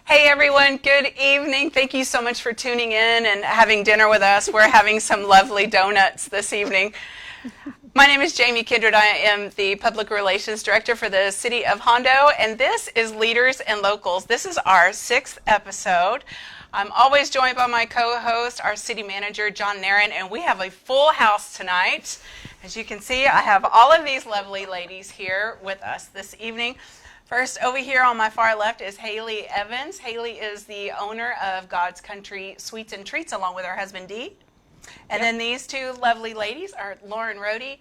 Hey everyone, good evening. Thank you so much for tuning in and having dinner with us. We're having some lovely donuts this evening. My name is Jamie Kindred. I am the Public Relations Director for the City of Hondo, and this is Leaders and Locals. This is our 6th episode. I'm always joined by my co-host, our City Manager, John Nairn, and we have a full house tonight. As you can see, I have all of these lovely ladies here with us this evening. First, over here on my far left is Hailey Evans. Hailey is the owner of God's Country Sweets and Treats, along with her husband, Dee. And then these two lovely ladies are Lauren Rothe,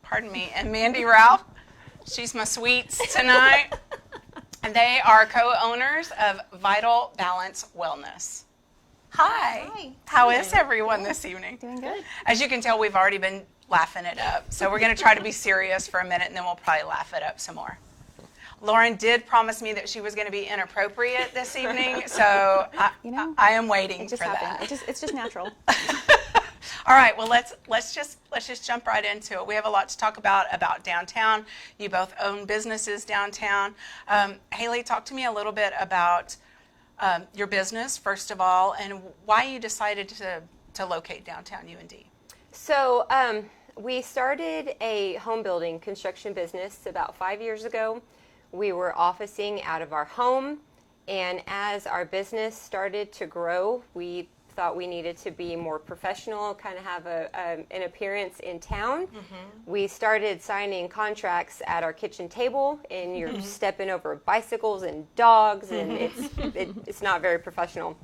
pardon me, and Mandy Ralph. She's my sweets tonight. And they are co-owners of Vital Balance Wellness. Hi. Hi. How is everyone this evening? Doing good. As you can tell, we've already been laughing it up. So we're going to try to be serious for a minute, and then we'll probably laugh it up some more. Lauren did promise me that she was going to be inappropriate this evening, so I am waiting for that. It's just natural. All right, well let's just jump right into it. We have a lot to talk about downtown. You both own businesses downtown. Hailey, talk to me a little bit about your business first of all, and why you decided to locate downtown UND. So we started a home building construction business about 5 years ago. We were officing out of our home, and as our business started to grow, we thought we needed to be more professional, kind of have an appearance in town. Mm-hmm. We started signing contracts at our kitchen table, and you're stepping over bicycles and dogs, and it's not very professional.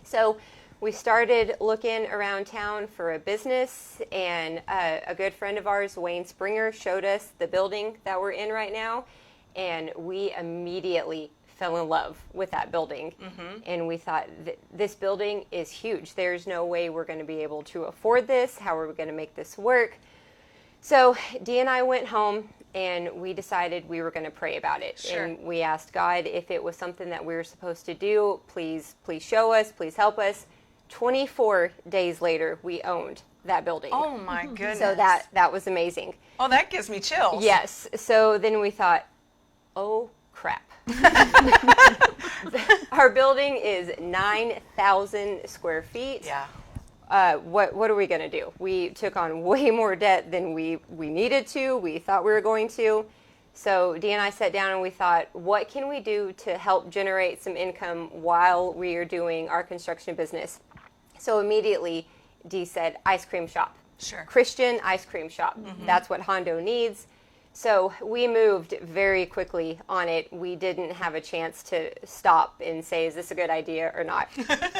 So we started looking around town for a business, and a good friend of ours, Wayne Springer, showed us the building that we're in right now, and we immediately fell in love with that building. Mm-hmm. And we thought, this building is huge. There's no way we're going to be able to afford this. How are we going to make this work? So Dee and I went home, and we decided we were going to pray about it. Sure. And we asked God if it was something that we were supposed to do. Please show us. Please help us. 24 days later, we owned that building. Oh my goodness. So that was amazing. Oh, that gives me chills. Yes. So then we thought, oh crap. Our building is 9,000 square feet. Yeah. What are we going to do? We took on way more debt than we needed to. We thought we were going to. So Dee and I sat down and we thought, what can we do to help generate some income while we are doing our construction business? So immediately Dee said, ice cream shop. Sure. Christian ice cream shop. Mm-hmm. That's what Hondo needs. So we moved very quickly on it. We didn't have a chance to stop and say, is this a good idea or not?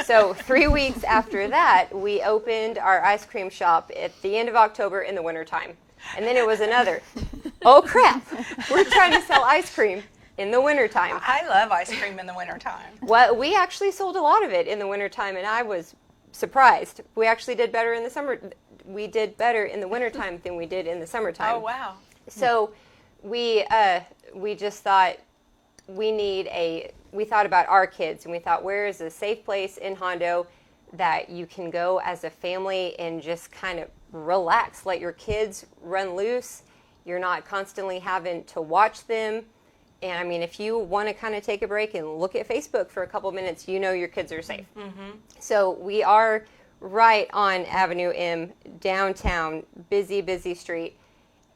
So 3 weeks after that, we opened our ice cream shop at the end of October in the wintertime. And then it was another, oh crap, we're trying to sell ice cream in the wintertime. I love ice cream in the wintertime. Well, we actually sold a lot of it in the wintertime, and I was surprised. We actually did better in the summer. We did better in the wintertime than we did in the summertime. Oh, wow. So we just thought we thought about our kids, and we thought, where is a safe place in Hondo that you can go as a family and just kind of relax, let your kids run loose. You're not constantly having to watch them. And I mean, if you want to kind of take a break and look at Facebook for a couple minutes, you know your kids are safe. Mm-hmm. So we are right on Avenue M, downtown, busy street.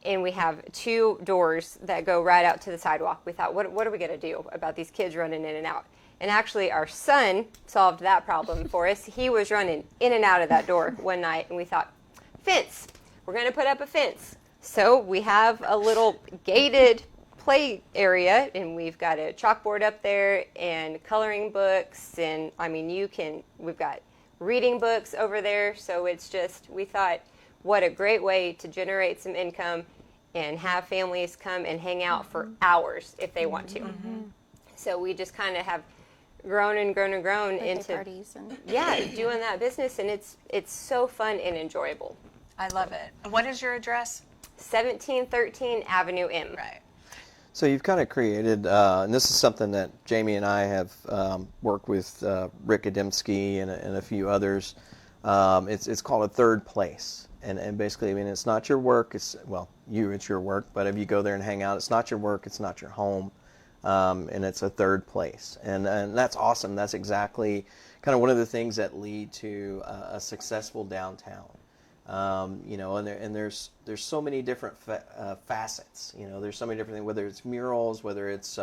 And we have 2 doors that go right out to the sidewalk. We thought, what are we going to do about these kids running in and out? And actually, our son solved that problem for us. He was running in and out of that door one night, and we thought, fence. We're going to put up a fence. So we have a little gated play area, and we've got a chalkboard up there and coloring books. And, I mean, we've got reading books over there. So it's just, we thought, what a great way to generate some income and have families come and hang out for hours if they want to. Mm-hmm. So we just kind of have grown and grown and grown birthday into parties and doing that business, and it's so fun and enjoyable. I love it. What is your address? 1713 Avenue M. Right. So you've kind of created, and this is something that Jamie and I have worked with Rick Adamski and a few others. It's called a third place. And basically, I mean, it's not your work. It's your work. But if you go there and hang out, it's not your work. It's not your home. and it's a third place, and that's awesome. That's exactly kind of one of the things that lead to a successful downtown. And there's so many different facets. There's so many different things, whether it's murals, whether it's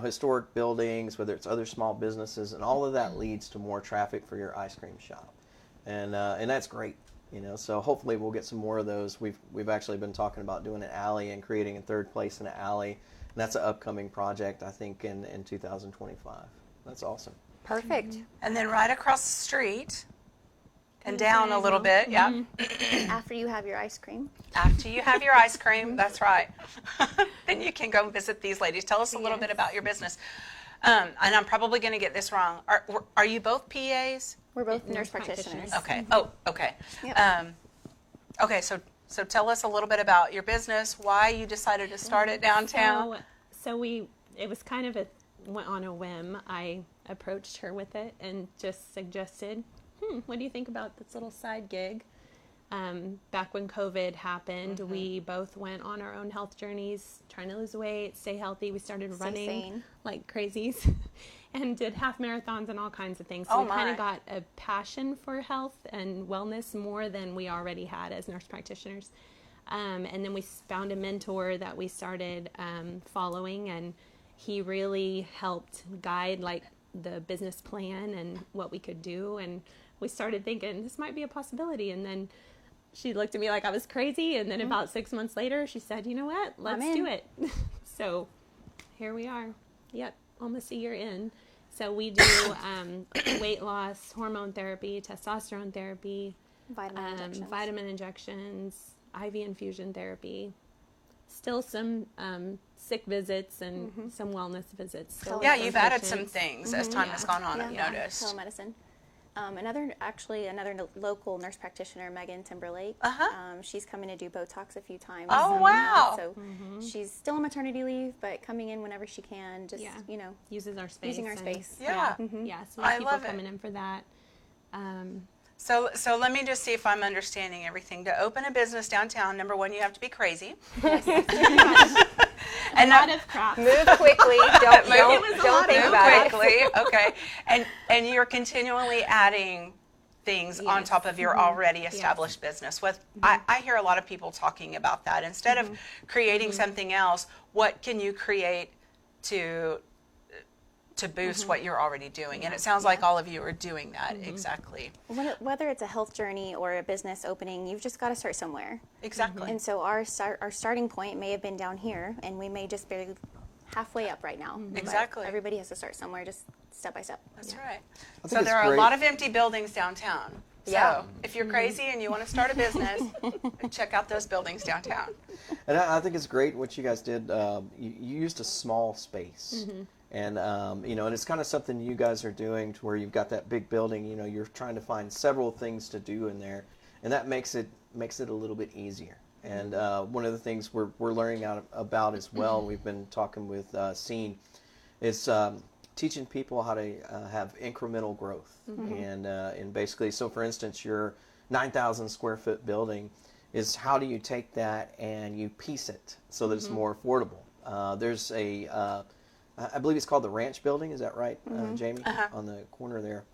historic buildings, whether it's other small businesses, and all of that leads to more traffic for your ice cream shop, and that's great. So hopefully we'll get some more of those. We've actually been talking about doing an alley and creating a third place in an alley, and that's an upcoming project, I think, in 2025. That's awesome. Perfect. And then right across the street and down a little bit, yeah. After you have your ice cream. After you have your ice cream, that's right. Then you can go visit these ladies. Tell us a little bit about your business. And I'm probably going to get this wrong. Are you both PAs? We're both nurse practitioners. Okay. Oh, okay. Yep. Okay, so tell us a little bit about your business, why you decided to start it downtown. So it was kind of went on a whim. I approached her with it and just suggested, what do you think about this little side gig? Back when COVID happened, we both went on our own health journeys, trying to lose weight, stay healthy. We started running like crazies and did half marathons and all kinds of things. So we kind of got a passion for health and wellness more than we already had as nurse practitioners. And then we found a mentor that we started following, and he really helped guide like the business plan and what we could do. And we started thinking this might be a possibility. And then she looked at me like I was crazy. And then about 6 months later, she said, you know what, let's do it. So here we are. Yep. Almost a year in. So we do weight loss, hormone therapy, testosterone therapy, vitamin injections, IV infusion therapy, still some sick visits and some wellness visits. So yeah, you've added some things as time has gone on, I've Yeah, noticed. telemedicine. Another local nurse practitioner, Megan Timberlake. She's coming to do Botox a few times. Oh, wow. So she's still on maternity leave, but coming in whenever she can. Just uses our space. Using our space. Yeah. Yeah. So we have people coming in for that. So let me just see if I'm understanding everything. To open a business downtown, number one, you have to be crazy. And a lot of crap. Move quickly. Don't think about it. Quickly. Okay. And you're continually adding things on top of your already established business. I hear a lot of people talking about that. Instead of creating something else, what can you create to boost what you're already doing? And it sounds like all of you are doing that exactly. Whether it's a health journey or a business opening, you've just got to start somewhere. Exactly. And so our starting point may have been down here, and we may just be halfway up right now. Exactly. But everybody has to start somewhere, just step by step. That's right. So there are a lot of empty buildings downtown. So if you're crazy and you want to start a business, check out those buildings downtown. And I think it's great what you guys did. You used a small space. And, and it's kind of something you guys are doing to where you've got that big building, you're trying to find several things to do in there, and that makes it a little bit easier. And one of the things we're learning about as well, we've been talking with Scene, is teaching people how to have incremental growth. And basically, so for instance, your 9,000 square foot building is how do you take that and you piece it so that it's more affordable. There's I believe it's called the Ranch Building. Is that right, Jamie? On the corner there.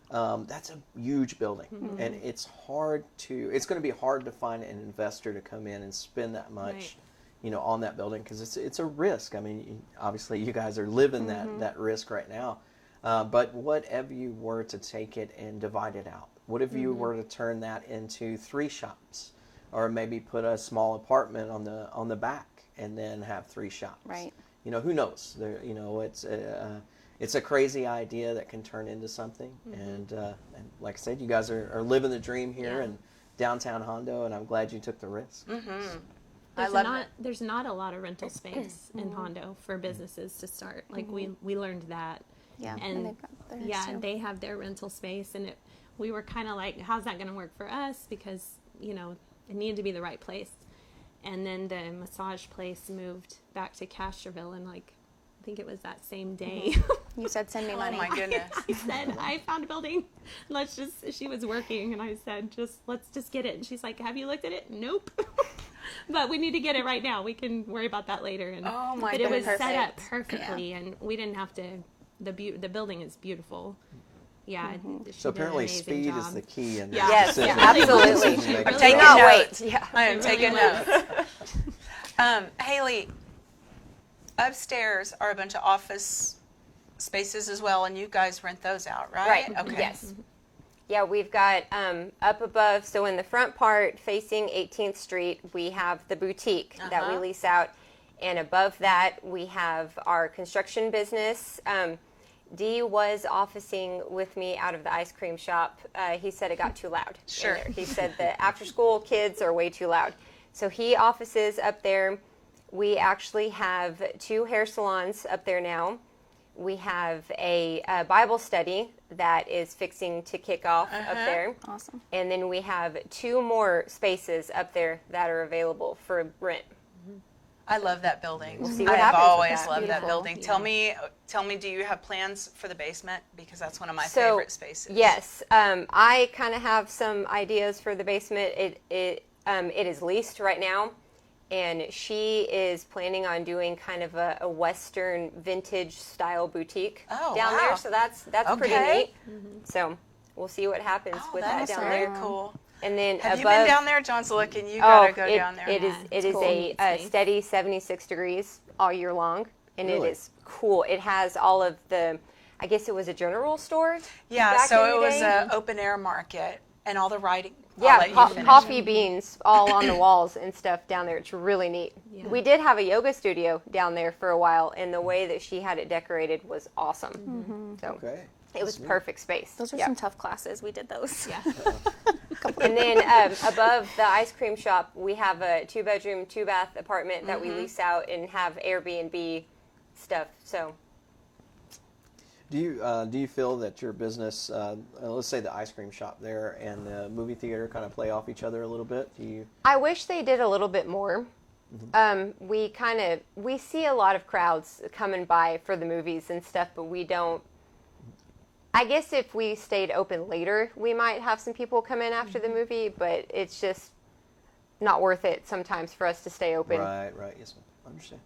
That's a huge building, and it's going to be hard to find an investor to come in and spend that much, on that building, because it's a risk. I mean, obviously you guys are living that risk right now. But what if you were to take it and divide it out? What if you were to turn that into 3 shops, or maybe put a small apartment on the back and then have 3 shops? Right. Who knows? It's a crazy idea that can turn into something. And like I said, you guys are living the dream here in downtown Hondo, and I'm glad you took the risk. There's not a lot of rental space in Hondo for businesses to start. Like we learned that. Yeah, and they've got theirs too. They have their rental space, and we were kind of like, how's that going to work for us? Because it needed to be the right place. And then the massage place moved back to Castroville, and I think it was that same day. You said, send me money. Oh my goodness. I said, I found a building. She was working, and I said, let's just get it. And she's like, have you looked at it? Nope. but we need to get it right now. We can worry about that later. And, Oh, my but it was goodness. set up perfectly, and we didn't have to. The building is beautiful. Yeah. she So did an apparently amazing speed job. is the key in Yeah. Yes, decision- absolutely. decision-making. I'm taking Cannot notes. wait. Yeah. I am It really taking was. notes. Haley, upstairs are a bunch of office spaces as well, and you guys rent those out, right? Right. Okay. Yes. Yeah, we've got up above, so in the front part facing 18th Street, we have the boutique that we lease out. And above that, we have our construction business. Dee was officing with me out of the ice cream shop. He said it got too loud. in Sure. there. He said the after school kids are way too loud. So he offices up there. We actually have 2 hair salons up there now. We have a Bible study that is fixing to kick off up there. Awesome. And then we have 2 more spaces up there that are available for rent. I love that building. We'll see what I've happens with always that. loved that Beautiful. building. Yeah. Tell me, do you have plans for the basement? Because that's one of my So, favorite spaces. Yes, I kind of have some ideas for the basement. It is leased right now, and she is planning on doing kind of a Western vintage style boutique Oh, down wow. there. So that's pretty Okay. neat. So we'll see what happens Oh, with that that's down very there. cool. And then Have you above, been down there? John's looking. You gotta go down there. It is Yeah, it it's is cool. a It's nice. steady 76 degrees all year long, and Really? it is cool. It has all of the, I guess it was a general store. Yeah, back so in the it was day. an open air market and all the writing. I'll Yeah, let you finish. coffee beans all on the walls and stuff down there. It's really neat. Yeah. We did have a yoga studio down there for a while, and the way that she had it decorated was awesome. So Okay. it was Sweet. perfect space. Those are Yeah. some tough classes. We did those. Yeah. And then above the ice cream shop, we have a 2-bedroom, 2-bath apartment that we lease out and have Airbnb stuff. So Do you feel that your business, let's say the ice cream shop there and the movie theater, kind of play off each other a little bit? Do you? I wish they did a little bit more. We see a lot of crowds coming by for the movies and stuff, but we don't. I guess if we stayed open later, we might have some people come in after the movie, but it's just not worth it sometimes for us to stay open. Right. Yes, ma'am. Understand.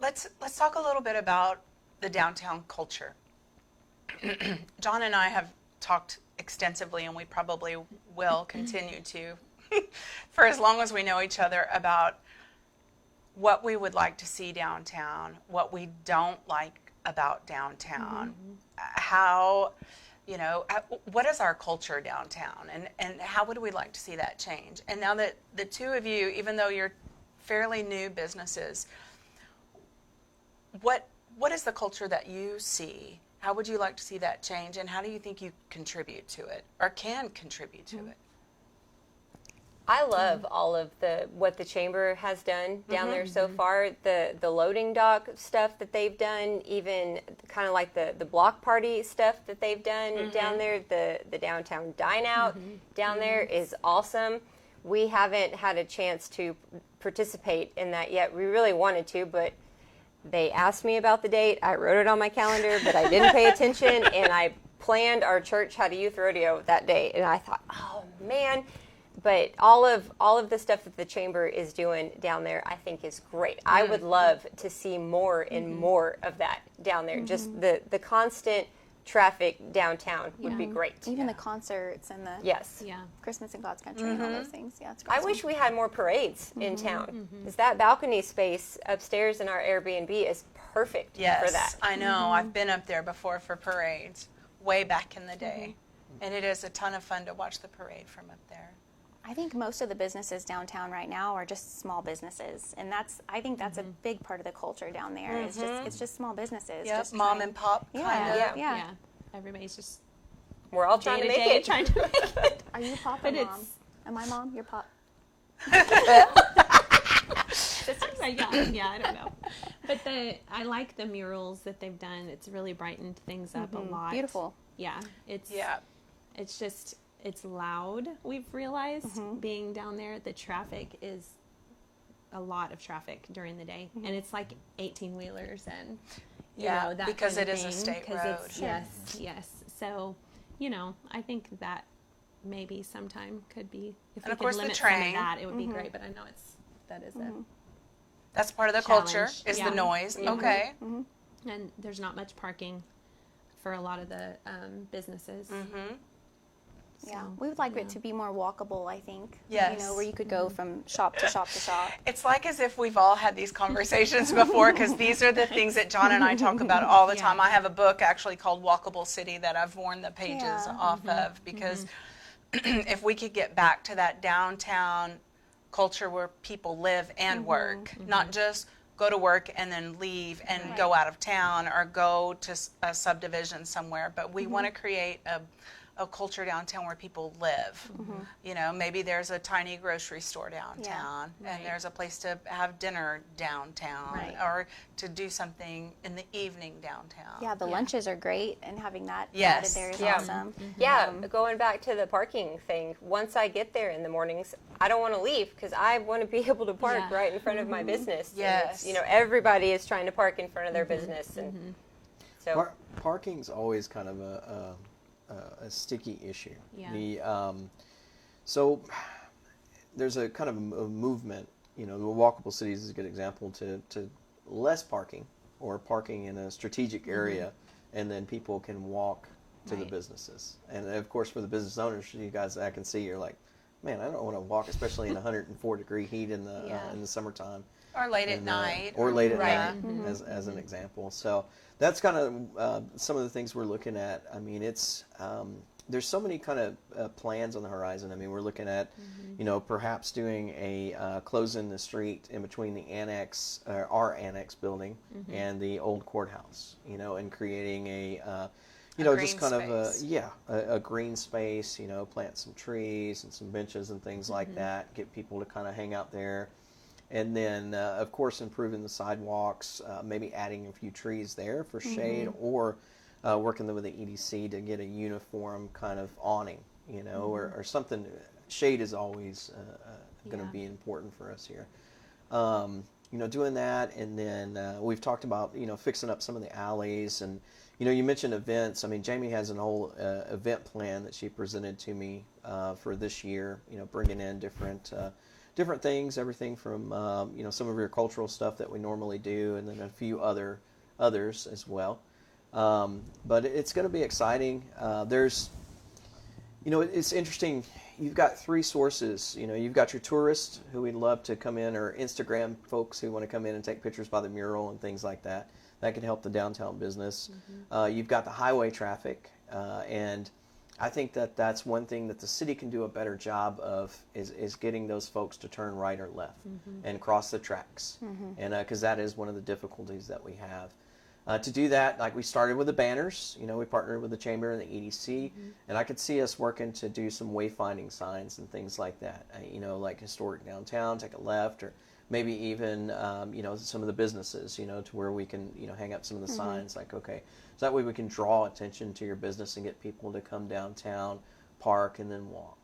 Let's talk a little bit about the downtown culture. John and I have talked extensively, and we probably will continue to, for as long as we know each other, about what we would like to see downtown, what we don't like about downtown, how, what is our culture downtown, and how would we like to see that change? And now that the two of you, even though you're fairly new businesses, what is the culture that you see? How would you like to see that change, and how do you think you contribute to it, or can contribute to it? I love all of what the chamber has done down there so far. The loading dock stuff that they've done, even kind of like the block party stuff that they've done down there. The downtown dine out down there is awesome. We haven't had a chance to participate in that yet. We really wanted to, but they asked me about the date. I wrote it on my calendar, but I didn't pay attention, and I planned our church had a youth rodeo that day, and I thought, oh man. But all of the stuff that the chamber is doing down there, I think is great. I would love to see more and more of that down there. Just the constant traffic downtown would be great. Even the concerts and the Yes. Yeah. Christmas in God's country and all those things. Yeah, it's great. I wish we had more parades in town. Because that balcony space upstairs in our Airbnb is perfect for that. I know. I've been up there before for parades, way back in the day, and it is a ton of fun to watch the parade from up there. I think most of the businesses downtown right now are just small businesses, and I think that's a big part of the culture down there. It's just small businesses. Yep, just mom trying- and pop Yeah, kind of. yeah. Yeah. Everybody's just We're all day trying to to make day it. trying to make it. Are you pop or But mom? it's- Am I mom? You're pop. Yeah, I don't know. But I like the murals that they've done. It's really brightened things up a lot. Beautiful. Yeah, it's just it's loud. We've realized being down there, the traffic is a lot of traffic during the day, and it's like 18-wheelers and that because kind of it is a thing, state 'cause road. it's, yes. So I think that maybe sometime could be, if And we of could course the limit some of train. that, it would be great. But I know that is a That's part of the culture, challenge. is Yeah. the noise. Okay. and there's not much parking for a lot of the businesses. Yeah, we would like it to be more walkable, I think. Yes. You know, where you could go from shop to shop to shop. It's like as if we've all had these conversations before, because these are the things that John and I talk about all the time. I have a book actually called Walkable City that I've worn the pages Yeah. off of, because if we could get back to that downtown culture where people live and work, not just go to work and then leave and go out of town or go to a subdivision somewhere, but we want to create a culture downtown where people live. You know, maybe there's a tiny grocery store downtown, and there's a place to have dinner downtown, or to do something in the evening downtown. Yeah, the lunches are great, and having that Yes. added there is Yeah. awesome. Yeah, going back to the parking thing, once I get there in the mornings, I don't want to leave because I want to be able to park Yeah. right in front of my business. And Yes. it's, you know, everybody is trying to park in front of their business, and so Parking's always kind of a sticky issue. Yeah. So there's a kind of a movement, you know, the walkable cities is a good example, to less parking, or parking in a strategic area, and then people can walk to the businesses. And of course, for the business owners, you guys, I can see, you're like, man, I don't want to walk, especially in 104-degree heat in the summertime. Or late at And, night. or late at Right. night, as an example. So that's kind of some of the things we're looking at. I mean, it's there's so many kind of plans on the horizon. I mean, we're looking at, you know, perhaps doing a close in the street in between the annex, our annex building, and the old courthouse. You know, and creating you know, just green kind space. of a green space. You know, plant some trees and some benches and things like that. Get people to kind of hang out there. And then, of course, improving the sidewalks, maybe adding a few trees there for shade, or working with the EDC to get a uniform kind of awning, you know, or something. Shade is always going to be important for us here. You know, doing that, and then we've talked about, you know, fixing up some of the alleys. And, you know, you mentioned events. I mean, Jamie has an whole event plan that she presented to me for this year, you know, bringing in different things, everything from you know, some of your cultural stuff that we normally do, and then a few others as well. But it's going to be exciting. There's, you know, it's interesting. You've got three sources. You know, you've got your tourists who we'd love to come in, or Instagram folks who want to come in and take pictures by the mural and things like that. That can help the downtown business. You've got the highway traffic, and I think that that's one thing that the city can do a better job of, is getting those folks to turn right or left and cross the tracks, and because that is one of the difficulties that we have. To do that, like we started with the banners, you know, we partnered with the Chamber and the EDC, and I could see us working to do some wayfinding signs and things like that. You know, like historic downtown, take a left, or maybe even, you know, some of the businesses, you know, to where we can, you know, hang up some of the signs, like, okay, so that way we can draw attention to your business and get people to come downtown, park, and then walk.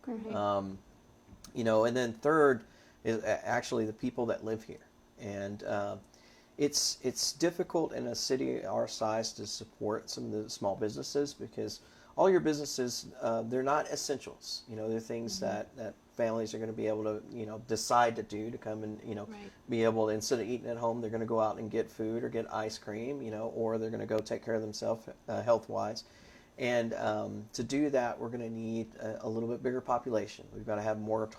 You know, and then third is actually the people that live here. And it's difficult in a city our size to support some of the small businesses, because all your businesses, they're not essentials. You know, they're things that families are going to be able to, you know, decide to do, to come and, you know, be able to, instead of eating at home, they're going to go out and get food or get ice cream, you know, or they're going to go take care of themselves health-wise. And to do that, we're going to need a little bit bigger population. We've got to have more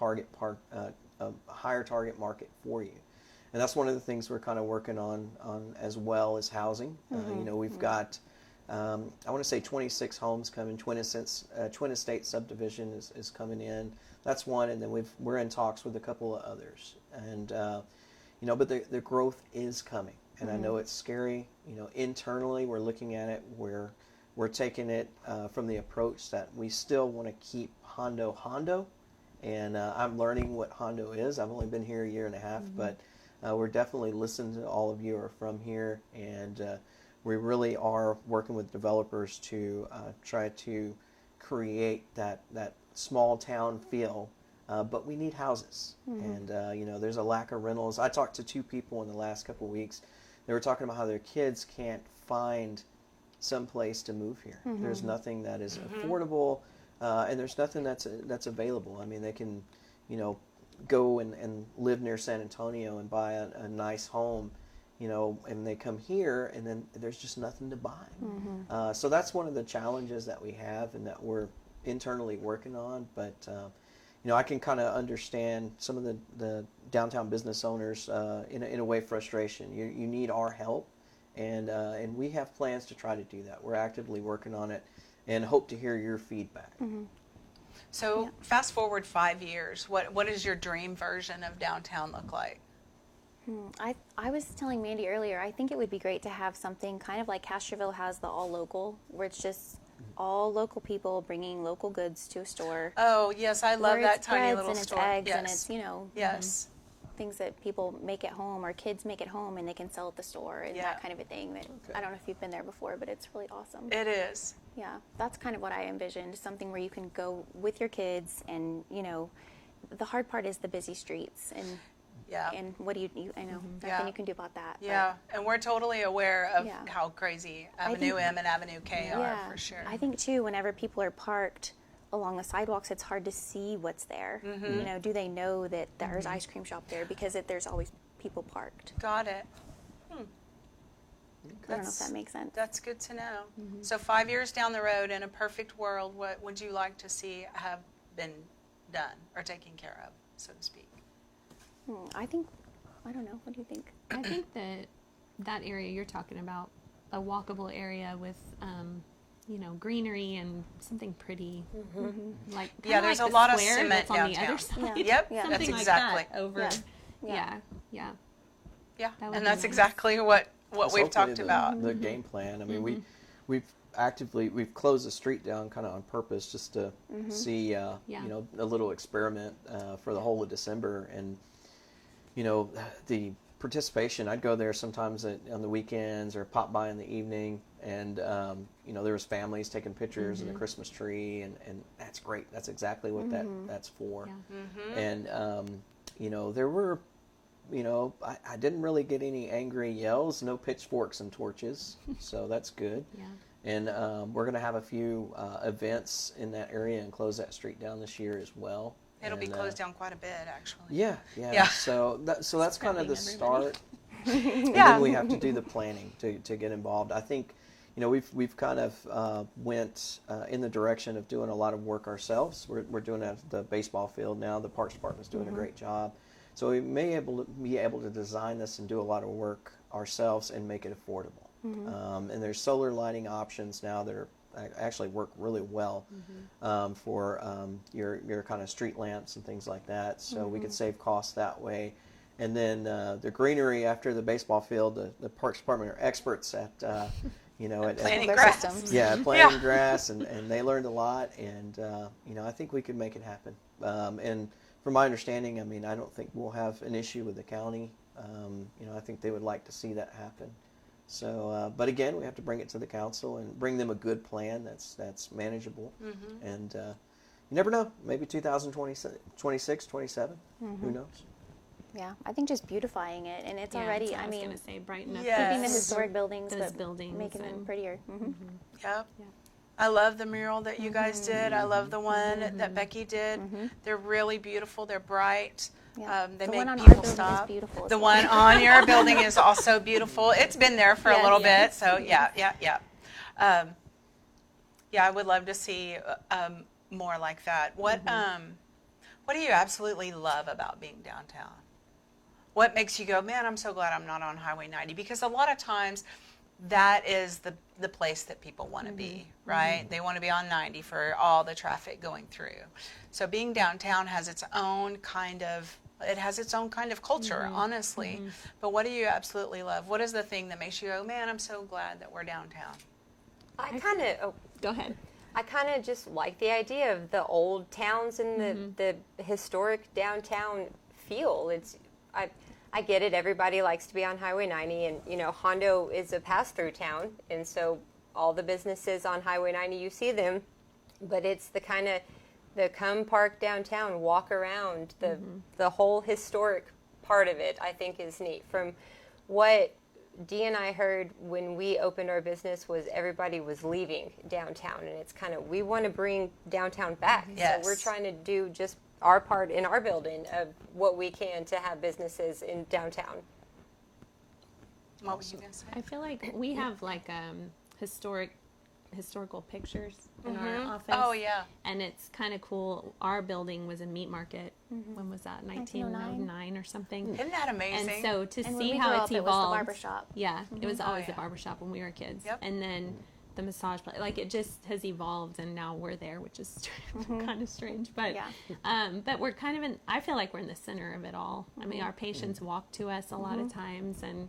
a higher target market for you. And that's one of the things we're kind of working on as well as housing. You know, we've got, I want to say 26 homes coming. Twin Estate subdivision is coming in. That's one, and then we're in talks with a couple of others. And you know, but the growth is coming, and I know it's scary. You know, internally we're looking at it. We're taking it from the approach that we still want to keep Hondo, and I'm learning what Hondo is. I've only been here a year and a half, but we're definitely listening to all of you who are from here, and we really are working with developers to try to create that small town feel, but we need houses. And you know, there's a lack of rentals. I talked to two people in the last couple of weeks. They were talking about how their kids can't find some place to move here. There's nothing that is affordable. and there's nothing that's available. I mean, they can, go and live near San Antonio and buy a nice home, and they come here, and then there's just nothing to buy. So that's one of the challenges that we have and that we're internally working on. But I can kind of understand some of the downtown business owners in a way frustration. You need our help, and we have plans to try to do that. We're actively working on it, and hope to hear your feedback. So fast forward 5 years, what does your dream version of downtown look like? I was telling Mandy earlier, I think it would be great to have something kind of like Castroville has the all local, where it's just all local people bringing local goods to a store. Oh, yes, I love Where that it's tiny breads little and store. it's eggs Yes. and it's, Yes. things that people make at home or kids make at home and they can sell at the store and Yeah. that kind of a thing. That I don't know if you've been there before, but it's really awesome. It is. Yeah, that's kind of what I envisioned, something where you can go with your kids and, the hard part is the busy streets and Yeah. and what do you I know, Yeah. nothing you can do about that. but- Yeah, and we're totally aware of Yeah. how crazy I Avenue think- M and Avenue K are, for sure. I think too, whenever people are parked along the sidewalks, it's hard to see what's there. Do they know that there's ice cream shop there because there's always people parked? Got it. I don't know if that makes sense. That's good to know. So 5 years down the road, in a perfect world, what would you like to see have been done or taken care of, so to speak? I don't know. What do you think? I think that area you're talking about, a walkable area with, greenery and something pretty, like Yeah, kinda there's like a the lot of square cement that's on the downtown. other side. Yep, Yeah. that's Something like exactly. that over. Yeah. Yeah. Yeah, That would and be that's nice. exactly what That's we've hopefully talked about. the game plan. I mean, we've closed the street down kind of on purpose just to see a little experiment for the whole of December, and the participation. I'd go there sometimes on the weekends or pop by in the evening, and there was families taking pictures of the Christmas tree, and that's great. That's exactly what that's for. Yeah. And there were. I didn't really get any angry yells, no pitchforks and torches, so that's good. Yeah. And we're going to have a few events in that area and close that street down this year as well. It'll be And, closed down quite a bit, actually. Yeah. Yeah. So that's kind of the Scrapping start. And then we have to do the planning to get involved. I think, we've kind of went in the direction of doing a lot of work ourselves. We're doing it at the baseball field now. The Parks Department's doing a great job. So we may be able to design this and do a lot of work ourselves and make it affordable. And there's solar lighting options now that actually work really well for your kind of street lamps and things like that. So we could save costs that way. And then the greenery after the baseball field, the Parks Department are experts at Planting Their grass. systems. yeah, planting grass, and they learned a lot, and I think we could make it happen. And from my understanding, I mean, I don't think we'll have an issue with the county. I think they would like to see that happen. So, but again, we have to bring it to the council and bring them a good plan that's manageable. And you never know, maybe 2026, 27, who knows? Yeah, I think just beautifying it, and it's Yeah, already. that's what I was mean, gonna say brighten up. Yes. keeping the historic buildings, Those but buildings making them and- prettier. Yep. Yeah. I love the mural that you guys did. I love the one that Becky did. They're really beautiful. They're bright. Yeah. They The make one on our people building is stop. beautiful as The well. one on your building is also beautiful. It's been there for a Yeah, little yeah. bit, so yeah. I would love to see more like that. What do you absolutely love about being downtown? What makes you go, man, I'm so glad I'm not on Highway 90? Because a lot of times that is the place that people want to be, right? They want to be on 90 for all the traffic going through. So being downtown has its own kind of culture, honestly. But what do you absolutely love? What is the thing that makes you go, man, I'm so glad that we're downtown? Go ahead. I kind of just like the idea of the old towns and the historic downtown feel. I get it. Everybody likes to be on Highway 90, and Hondo is a pass-through town, and so all the businesses on Highway 90, you see them, but it's the kind of the come park downtown, walk around, the whole historic part of it. I think is neat. From what Dee and I heard when we opened our business was everybody was leaving downtown, and it's kind of, we want to bring downtown back. Yes. So we're trying to do just our part in our building of what we can to have businesses in downtown. What were you going to say? I feel like we have like historical pictures in our office. Oh, yeah. And it's kind of cool. Our building was a meat market. When was that? 1909 or something. Isn't that amazing? And so to And when see we how grew it's up, it was the evolved. barber shop. Yeah, it was always yeah. the barber shop when we were kids. Yep. And then the massage place, like it just has evolved, and now we're there, which is kind of strange. But but we're kind of in. I feel like we're in the center of it all. I mean, our patients walk to us a lot of times, and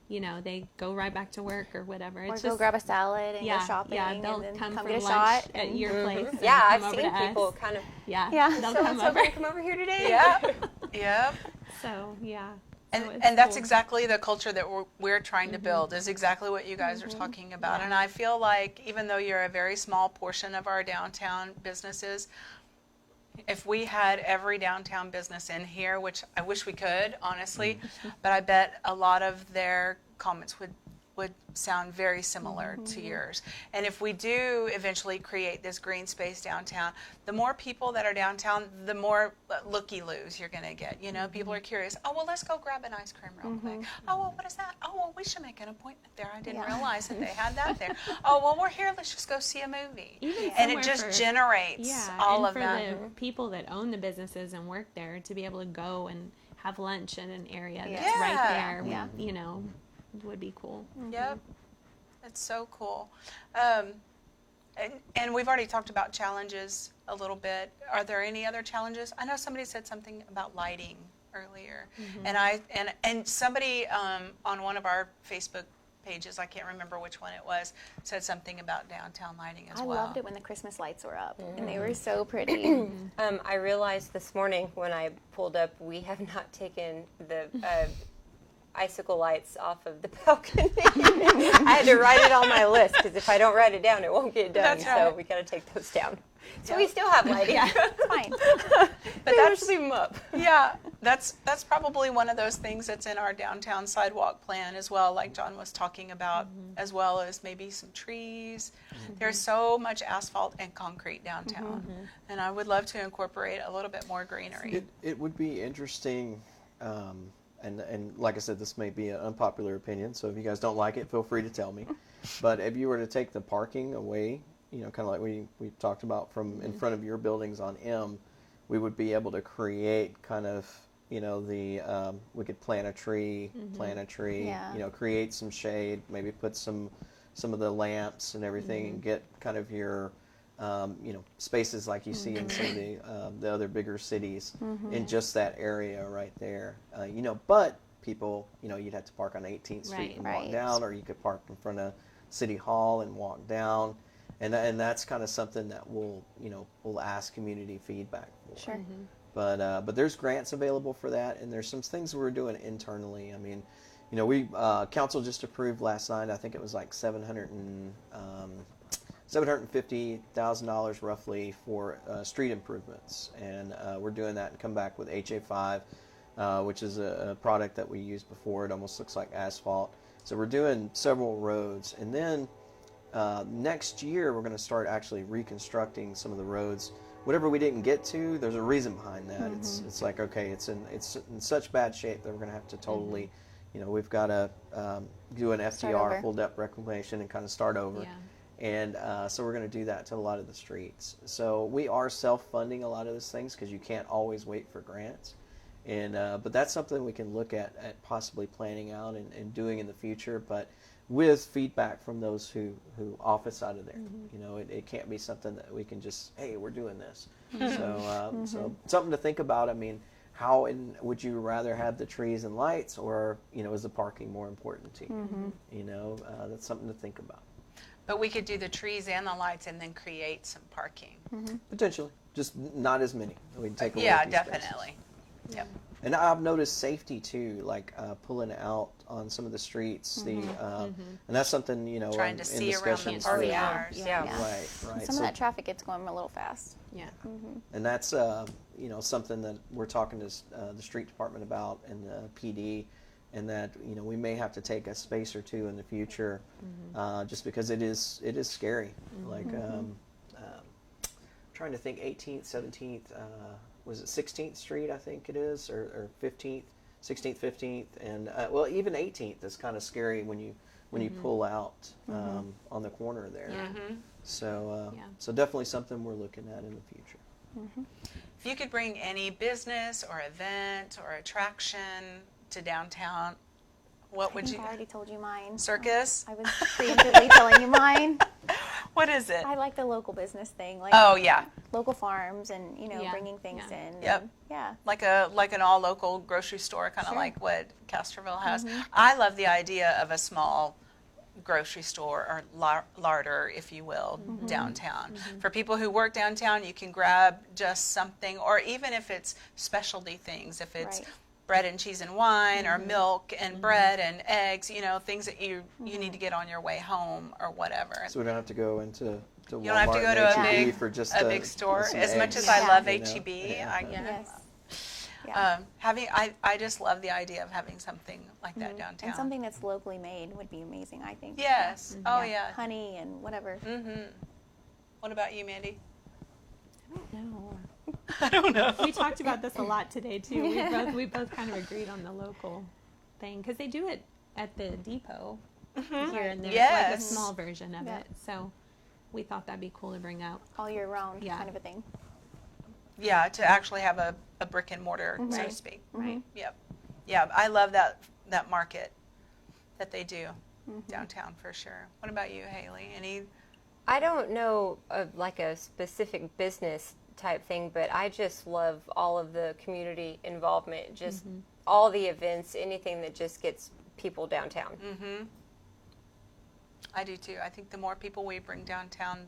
you know, they go right back to work or whatever. Or It's go just grab a salad and go shopping. yeah, they'll and then come for get a lunch shot at your place. and Yeah, I've come over seen to people us. kind of, Yeah, they'll come over. come over here today. Yep. Yep. So yeah. And, So it's and that's cool. exactly the culture that we're trying to build, is exactly what you guys are talking about. And I feel like even though you're a very small portion of our downtown businesses, if we had every downtown business in here, which I wish we could, honestly, but I bet a lot of their comments would sound very similar to yours. And if we do eventually create this green space downtown, the more people that are downtown, the more looky-loos you're going to get. You know, people are curious. Oh, well, let's go grab an ice cream real quick. Oh, well, what is that? Oh, well, we should make an appointment there. I didn't realize that they had that there. Oh, well, we're here. Let's just go see a movie. Even And it somewhere just for- generates all and of for that. the people that own the businesses and work there to be able to go and have lunch in an area that's Yeah. right there, Yeah. you know, would be cool. Yep. It's so cool. And we've already talked about challenges a little bit. Are there any other challenges? I know somebody said something about lighting earlier. And somebody on one of our Facebook pages, I can't remember which one it was, said something about downtown lighting as I well. loved it when the Christmas lights were up, and they were so pretty. I realized this morning when I pulled up, we have not taken the icicle lights off of the balcony. I had to write it on my list because if I don't write it down, it won't get done. That's right. So we got to take those down. So we still have lighting. It's fine. But Let's leave them up. Yeah, that's probably one of those things that's in our downtown sidewalk plan as well, like John was talking about, as well as maybe some trees. There's so much asphalt and concrete downtown, and I would love to incorporate a little bit more greenery. It would be interesting, and like I said, this may be an unpopular opinion, so if you guys don't like it, feel free to tell me. But if you were to take the parking away, you know, kind of like we talked about from in front of your buildings on M, we would be able to create kind of, you know, we could plant a tree, Yeah. you know, create some shade, maybe put some of the lamps and everything, and get kind of your, you know, spaces like you see in some of the other bigger cities in just that area right there. You know, but people, you know, you'd have to park on 18th Street Right. and walk Right. down, or you could park in front of City Hall and walk down. And that's kind of something that we'll ask community feedback for. Sure. But there's grants available for that, and there's some things we're doing internally. I mean, you know, we council just approved last night. I think it was like $750,000 roughly for street improvements, and we're doing that and come back with HA5, which is a product that we used before. It almost looks like asphalt. So we're doing several roads, and then next year we're going to start actually reconstructing some of the roads. Whatever we didn't get to, there's a reason behind that. It's like, okay, it's in such bad shape that we're going to have to totally, you know, we've got to do an FDR, full depth reclamation, and kind of start over. Yeah. And so we're going to do that to a lot of the streets. So we are self-funding a lot of those things because you can't always wait for grants. And but that's something we can look at possibly planning out and doing in the future, but with feedback from those who office out of there. You know, it can't be something that we can just, hey, we're doing this. So something to think about. I mean, how would you rather have the trees and lights, or, you know, is the parking more important to you? You know, that's something to think about. But we could do the trees and the lights and then create some parking. Potentially, just not as many. We'd take away Yeah, a few spaces. definitely. Yep. And I've noticed safety too, like pulling out on some of the streets. And that's something, you know, Trying to in see around the discussions parking with- hours. Yeah. Right. Some of that traffic gets going a little fast. Yeah. And that's you know, something that we're talking to the street department about and the PD, and that we may have to take a space or two in the future, just because it is scary. Like trying to think, 18th, 17th, was it 16th Street? I think it is, or 15th, 16th, 15th, and well, even 18th is kind of scary when you pull out on the corner there. So so definitely something we're looking at in the future. If you could bring any business or event or attraction to downtown, what would you? I already told you mine. Circus? I was preemptively telling you mine. What is it? I like the local business thing, like Oh yeah, local farms and Yeah. bringing things in. Yep. And, yeah. like an all local grocery store, kind of Sure. like what Castroville has. I love the idea of a small grocery store or larder, if you will, downtown. For people who work downtown, you can grab just something, or even if it's specialty things, if it's Right. bread and cheese and wine, or milk and bread and eggs, things that you need to get on your way home or whatever. So we don't have to go into Walmart. You don't have to go to and a H-E-B big for just a big store. some As much eggs, as I love you know? HEB, Yeah. Yes. Yeah. I just love the idea of having something like that downtown. And something that's locally made would be amazing, I think. Yes. Oh yeah. Honey and whatever. What about you, Mandy? No. I don't know. We talked about this a lot today too. We both kind of agreed on the local thing because they do it at the depot here and there, like a Yes. small version of Yeah. it. So we thought that'd be cool to bring out. All year round Yeah. kind of a thing. Yeah, to actually have a brick and mortar, so to Right. speak. Right. Yep. Yeah, I love that market that they do downtown for sure. What about you, Haley? Any? I don't know of like a specific business type thing, but I just love all of the community involvement, just all the events, anything that just gets people downtown. I do too. I think the more people we bring downtown,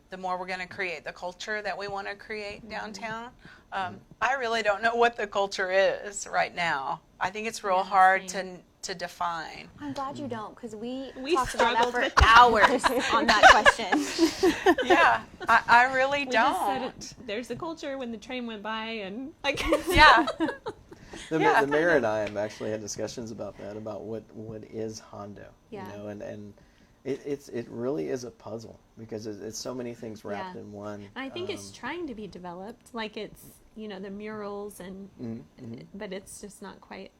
the more we're going to create the culture that we want to create downtown. I really don't know what the culture is right now. I think it's real hard to define. I'm glad you don't, because we talked about that struggled for with that. hours on that question. Yeah, I really We just said don't. it, there's a culture when the train went by and like. Yeah. The Yeah. mayor and I have actually had discussions about that, about what is Hondo, Yeah. and it really is a puzzle because it's so many things wrapped Yeah. in one. And I think it's trying to be developed, like it's the murals and, but it's just not quite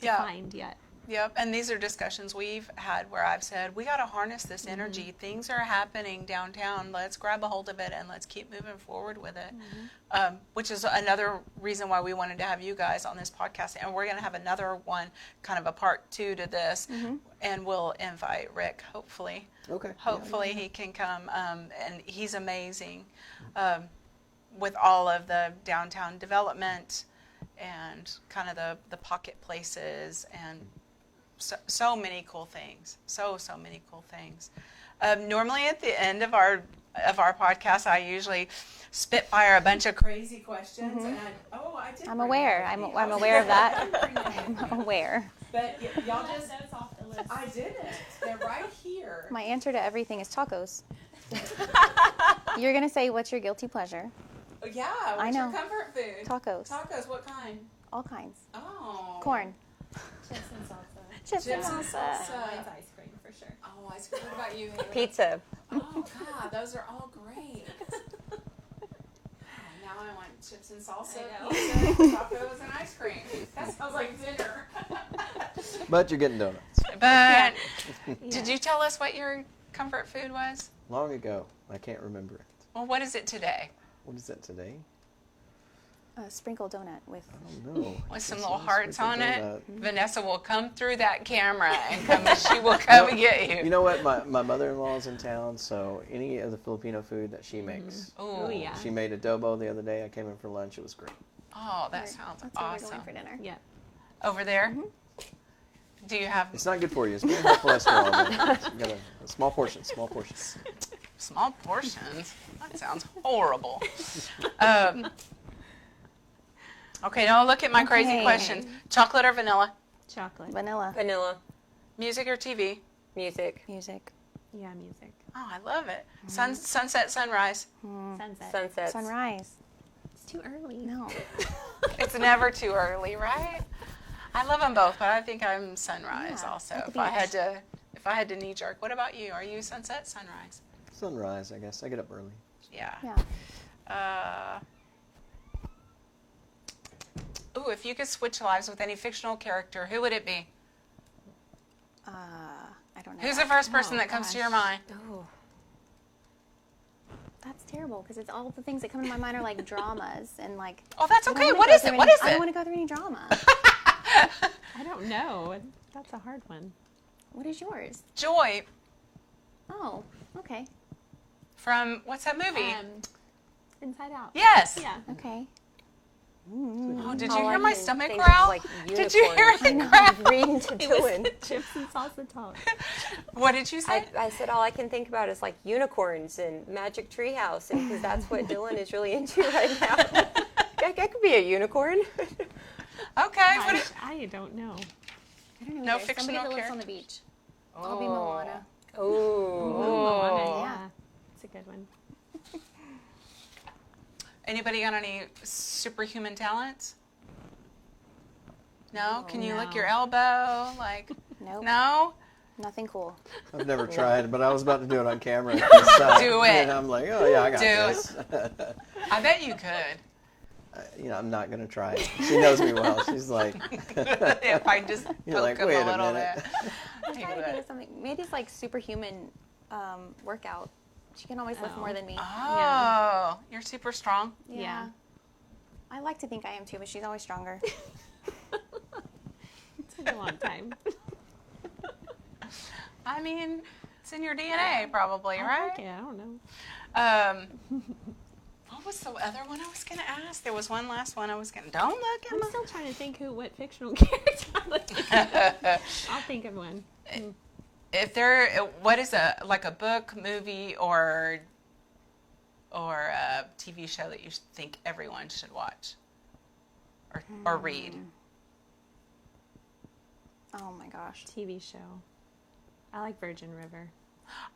Yeah. defined yet. Yep, and these are discussions we've had where I've said, we got to harness this energy. Things are happening downtown. Let's grab a hold of it and let's keep moving forward with it, which is another reason why we wanted to have you guys on this podcast. And we're going to have another one, kind of a part 2 to this, and we'll invite Rick, hopefully. Okay. Hopefully he can come, and he's amazing with all of the downtown development and kind of the pocket places and so many cool things. So many cool things. Normally at the end of our podcast, I usually spitfire a bunch of crazy questions. And I did. I'm bring aware. it I'm with me. aware of that. Bring it. I'm aware. But y'all just. Those off the list. I didn't. They're right here. My answer to everything is tacos. You're going to say, what's your guilty pleasure? Yeah. I What's your know. comfort food? Tacos. Tacos. What kind? All kinds. Oh. Corn. Chips and salsa. Chips and Chips and salsa. Mine's ice cream for sure. Oh, ice cream. What about you, Haley? Pizza. Oh, God, those are all great. Oh, now I want chips and salsa, I know. pizza, tacos, and ice cream. That sounds like dinner. But you're getting donuts. But did you tell us what your comfort food was? Long ago, I can't remember it. Well, what is it today? What is that today? A sprinkle donut with. I don't know. With some It's little a hearts on sprinkle it? donut. Vanessa will come through that camera and she will come and get you. You know what? My mother-in-law is in town, so any of the Filipino food that she makes. Oh, yeah. She made adobo the other day. I came in for lunch. It was great. Oh, that sounds That's where we're awesome. going for dinner. Yeah. Over there? Do you have It's not good for you. It's very high cholesterol. But you got a small portion. Small portions. small portions? That sounds horrible. Okay, now look at my crazy Okay. questions. Chocolate or vanilla? Chocolate. Vanilla. Vanilla. Music or TV? Music. Music. Yeah, music. Oh, I love it. Sunset, sunrise. Sunset. Sunsets. Sunrise. It's too early. No. It's never too early, right? I love them both, but I think I'm sunrise Yeah, also. at the If I had beach. to, if I had to knee jerk. What about you? Are you sunset, sunrise? Sunrise, I guess. I get up early. Yeah. Yeah. Ooh, if you could switch lives with any fictional character, who would it be? I don't know. Who's the first person Oh, that comes to gosh. your mind? Oh. That's terrible because it's all the things that come to my mind are like dramas and like. Oh, that's I don't okay. wanna What go is through it? What any- is I don't it? want to go through any drama. I don't know. That's a hard one. What is yours? Joy Oh, okay. from what's that movie? Inside Out. Yes. Yeah. Okay. Oh, did you All I hear my can stomach think of growl? like Did you hear unicorns. it growl? Reading to It was Dylan. chips and salsa talk. What did you say? I said all I can think about is like unicorns and Magic Treehouse, and because that's what Dylan is really into right now. I could be a unicorn. Okay. What Gosh, is, I don't know. I don't know. No either. fictional Somebody that lives on character? the beach. I'll be Moana. Oh. Moana, yeah. yeah. It's a good one. anybody got any superhuman talents? No? Can you lick No. your elbow? Like, Nope. no? Nothing cool. I've never tried, but I was about to do it on camera this time. Do it. And I'm like, oh yeah, I got Do it. this. I bet you could. I'm not gonna try it. She knows me well. She's like, If I just You're poke like, him wait a a little minute. bit. I'm He trying to think would. of something. Maybe it's like superhuman workout. She can always lift Oh. more than me. Oh, you're super strong. Yeah. I like to think I am too, but she's always stronger. It took a long time. I mean, it's in your DNA probably, right? Okay, I don't know. What was the other one I was going to ask? There was one last one I was going to... Don't look, I'm Emma. still trying to think what fictional character I'm looking at. I'll think of one. If there... What is like a book, movie, or a TV show that you think everyone should watch or read? Oh my gosh. TV show. I like Virgin River.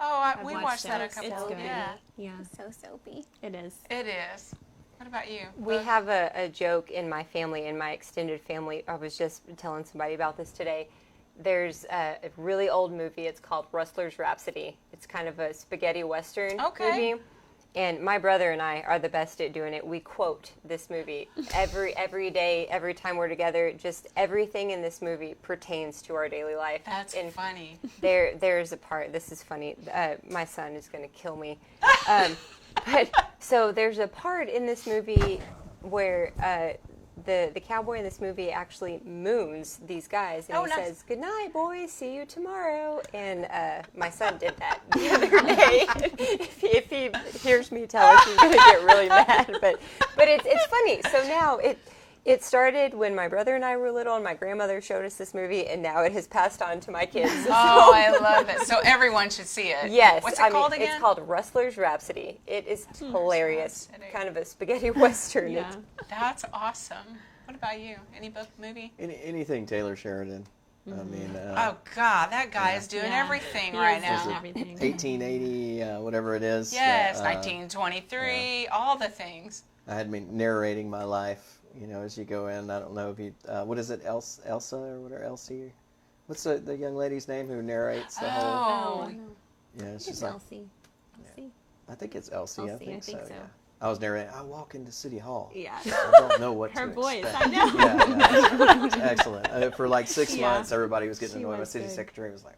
Oh, I've we watched watched that a it. couple It's of good. Yeah, Yeah, So soapy. it is. it is. What about you? We have a joke in my family, in my extended family. I was just telling somebody about this today. There's a really old movie. It's called Rustler's Rhapsody. It's kind of a spaghetti western Okay. movie. And my brother and I are the best at doing it. We quote this movie every day, every time we're together. Just everything in this movie pertains to our daily life. That's And funny. there's a part. This is funny. My son is going to kill me. But so there's a part in this movie where the cowboy in this movie actually moons these guys, and Oh, he nice. says, "Good night, boys. See you tomorrow." And my son did that the other day. if he hears me tell it, he's going to get really mad. But it's funny. So now it started when my brother and I were little, and my grandmother showed us this movie, and now it has passed on to my kids. Oh, I love it. So everyone should see it. Yes. What's it called again? It's called Rustler's Rhapsody. It is hilarious. Rhapsody. Kind of a spaghetti western. Yeah. That's awesome. What about you? Any book, movie? anything Taylor Sheridan. I mean, Oh God, that guy is doing Yeah. everything He right is now. doing everything. 1880, whatever it is. Yes, 1923, all the things. I had me narrating my life, as you go in. I don't know if you, what is it, Elsa or whatever, Elsie? What's the young lady's name who narrates the whole? Oh, Yeah, it's It's just like, Elsie. Elsie? I think it's Elsie. I Elsie, think I think so. Yeah. I was narrating. I walk into City Hall. Yeah. I don't know what Her to voice, expect. I know. Yeah. Excellent. For like 6 Yeah. months, everybody was getting She annoyed. My was city good. secretary was like,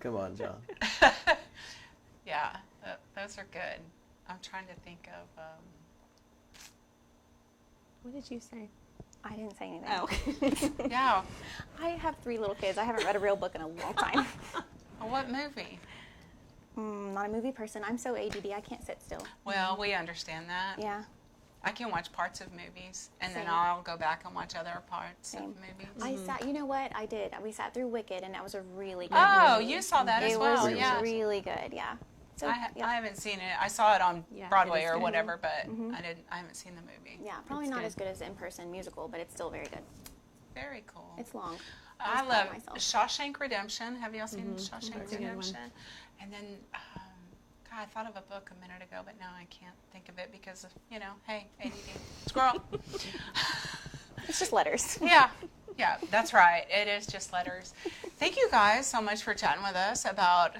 come on, John. yeah, those are good. I'm trying to think of. What did you say? I didn't say anything. Oh. Yeah, I have 3 little kids. I haven't read a real book in a long time. what movie? Not a movie person. I'm so ADD. I can't sit still. Well, we understand that. Yeah. I can watch parts of movies, and then Same. I'll go back and watch other parts Same. of movies. I sat. You know what? I did. We sat through Wicked, and that was a really good Oh, movie. you saw that as It well, was yeah. really good. Yeah. So I yeah. haven't seen it. I saw it on Yeah, Broadway it is or good. whatever, but I haven't seen the movie. Yeah, probably It's not good. as good as in-person musical, but it's still very good. Very cool. It's long. I was proud love of myself. Shawshank Redemption. Have y'all seen Shawshank That's a good one. Redemption? And then, God, I thought of a book a minute ago, but now I can't think of it because of, hey, ADD. Squirrel. It's just letters. Yeah. Yeah, that's right. It is just letters. Thank you guys so much for chatting with us about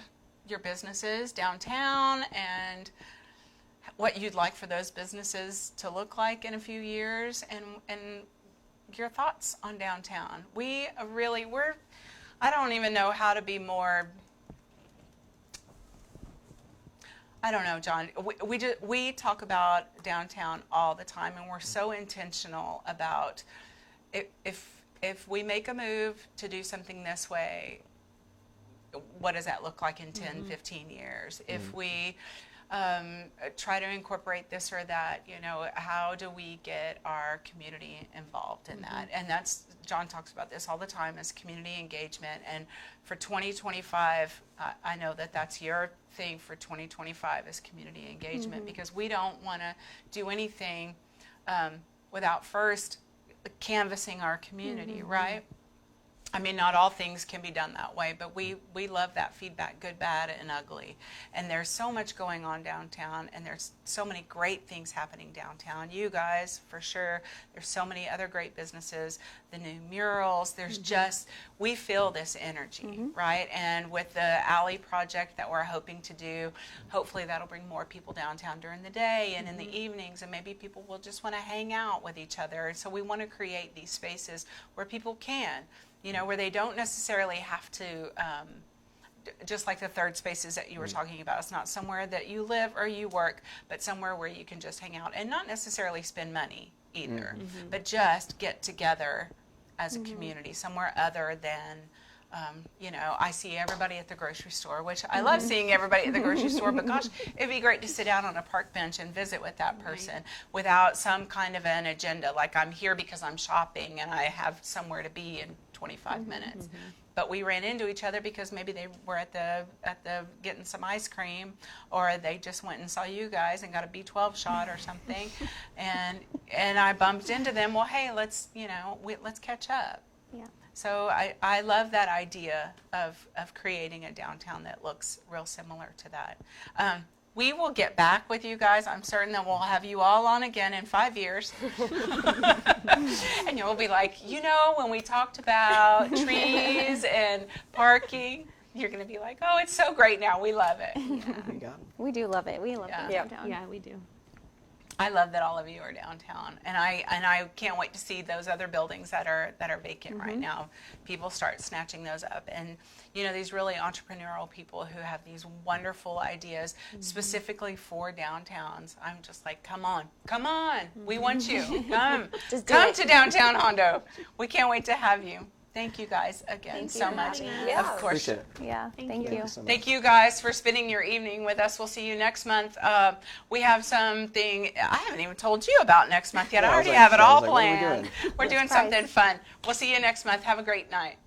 your businesses downtown and what you'd like for those businesses to look like in a few years, and your thoughts on downtown. I don't even know how to be more. I don't know, John. We talk about downtown all the time, and we're so intentional about if we make a move to do something this way, what does that look like in 10, 15 years? If we try to incorporate this or that, how do we get our community involved in that? And John talks about this all the time, is community engagement. And for 2025, I know that's your thing for 2025 is community engagement, because we don't want to do anything without first canvassing our community, right? I mean, not all things can be done that way, but we love that feedback, good, bad, and ugly. And there's so much going on downtown, and there's so many great things happening downtown. You guys, for sure. There's so many other great businesses, the new murals. There's just, we feel this energy, right? And with the alley project that we're hoping to do, hopefully that'll bring more people downtown during the day and in the evenings, and maybe people will just want to hang out with each other. So we want to create these spaces where people can, where they don't necessarily have to, just like the third spaces that you were talking about. It's not somewhere that you live or you work, but somewhere where you can just hang out and not necessarily spend money either, but just get together as a community, somewhere other than, I see everybody at the grocery store, which I love seeing everybody at the grocery store, but gosh, it'd be great to sit down on a park bench and visit with that person without some kind of an agenda, like I'm here because I'm shopping and I have somewhere to be in 25 minutes. But we ran into each other because maybe they were at the getting some ice cream, or they just went and saw you guys and got a B12 shot or something, and I bumped into them. Well, hey, let's catch up. Yeah. So I love that idea of creating a downtown that looks real similar to that. We will get back with you guys. I'm certain that we'll have you all on again in 5 years. And you'll be like, when we talked about trees and parking, you're going to be like, oh, it's so great now. We love it. Yeah. We do love it. We love downtown. Yeah, we do. I love that all of you are downtown, and I can't wait to see those other buildings that are vacant right now. People start snatching those up, and these really entrepreneurial people who have these wonderful ideas specifically for downtowns. I'm just like, come on, we want you. Come to downtown Hondo. We can't wait to have you. Thank you guys again so much. Yeah. Of course. Appreciate it. Yeah. Thank you. So much. Thank you guys for spending your evening with us. We'll see you next month. We have something I haven't even told you about next month yet. I already have it all planned. We're doing something fun. We'll see you next month. Have a great night.